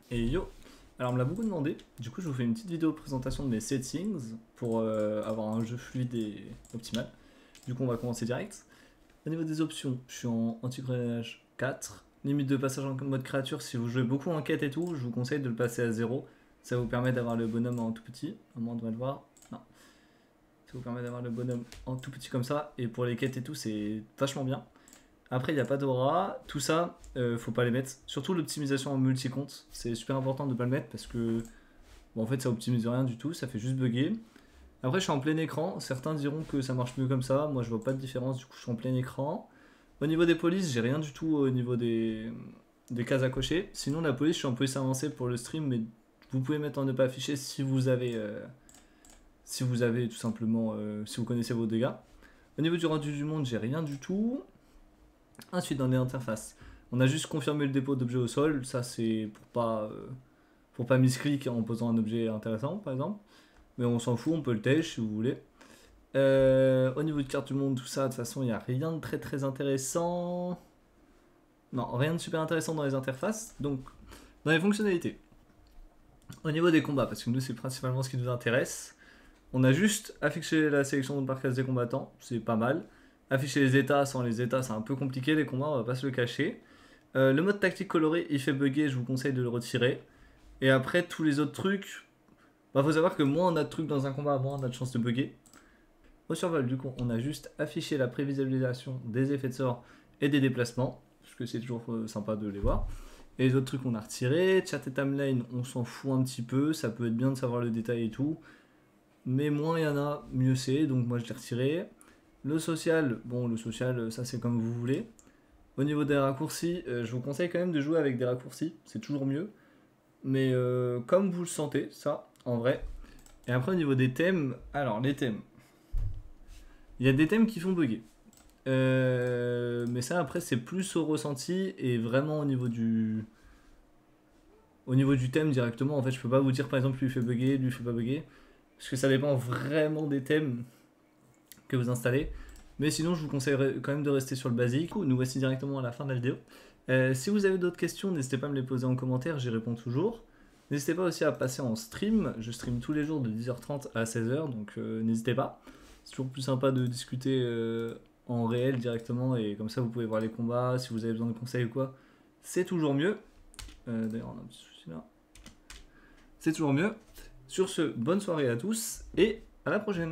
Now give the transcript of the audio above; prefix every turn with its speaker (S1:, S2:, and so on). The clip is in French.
S1: Et yo, alors on me l'a beaucoup demandé, du coup je vous fais une petite vidéo de présentation de mes settings pour avoir un jeu fluide et optimal. Du coup on va commencer direct. Au niveau des options, je suis en anti-grenage 4. Limite de passage en mode créature, si vous jouez beaucoup en quête et tout, je vous conseille de le passer à 0. Ça vous permet d'avoir le bonhomme en tout petit, au moins on devrait le voir. Non. Ça vous permet d'avoir le bonhomme en tout petit comme ça, et pour les quêtes et tout c'est vachement bien. Après, il n'y a pas d'aura. Tout ça, faut pas les mettre. Surtout l'optimisation en multi-compte. C'est super important de ne pas le mettre parce que, bon, en fait, ça optimise rien du tout. Ça fait juste bugger. Après, je suis en plein écran. Certains diront que ça marche mieux comme ça. Moi, je vois pas de différence. Du coup, je suis en plein écran. Au niveau des polices, j'ai rien du tout au niveau des cases à cocher. Sinon, la police, je suis en police avancée pour le stream. Mais vous pouvez mettre en ne pas afficher si vous avez tout simplement, si vous connaissez vos dégâts. Au niveau du rendu du monde, j'ai rien du tout. Ensuite, dans les interfaces, on a juste confirmé le dépôt d'objets au sol. Ça, c'est pour pas misclick en posant un objet intéressant, par exemple. Mais on s'en fout, on peut le tèche si vous voulez. Au niveau de carte du monde, tout ça, de toute façon, il n'y a rien de très très intéressant. Non, rien de super intéressant dans les interfaces. Donc, dans les fonctionnalités. Au niveau des combats, parce que nous, c'est principalement ce qui nous intéresse. On a juste affiché la sélection par classe des combattants, c'est pas mal. Afficher les états, sans les états, c'est un peu compliqué, les combats, on va pas se le cacher. Le mode tactique coloré, il fait bugger, je vous conseille de le retirer. Et après, tous les autres trucs, bah, faut savoir que moins on a de trucs dans un combat, moins on a de chances de bugger. Au survol, du coup, on a juste affiché la prévisualisation des effets de sort et des déplacements, parce que c'est toujours sympa de les voir. Et les autres trucs, on a retiré. Chat et timeline, on s'en fout un petit peu, ça peut être bien de savoir le détail et tout. Mais moins il y en a, mieux c'est, donc moi je l'ai retiré. Le social, bon, le social, ça c'est comme vous voulez. Au niveau des raccourcis, je vous conseille quand même de jouer avec des raccourcis, c'est toujours mieux. Mais comme vous le sentez, ça, en vrai. Et après, au niveau des thèmes, alors les thèmes. Il y a des thèmes qui font bugger. Mais ça, après, c'est plus au ressenti et vraiment au niveau du thème directement. En fait, je peux pas vous dire par exemple, lui fait bugger, lui fait pas bugger. Parce que ça dépend vraiment des thèmes que vous installez. Mais sinon, je vous conseillerais quand même de rester sur le basique. Nous voici directement à la fin de la vidéo. Si vous avez d'autres questions, n'hésitez pas à me les poser en commentaire, j'y réponds toujours. N'hésitez pas aussi à passer en stream. Je stream tous les jours de 10h30 à 16h, donc n'hésitez pas. C'est toujours plus sympa de discuter en réel directement, et comme ça vous pouvez voir les combats, si vous avez besoin de conseils ou quoi. C'est toujours mieux. D'ailleurs, on a un petit souci là. C'est toujours mieux. Sur ce, bonne soirée à tous, et à la prochaine.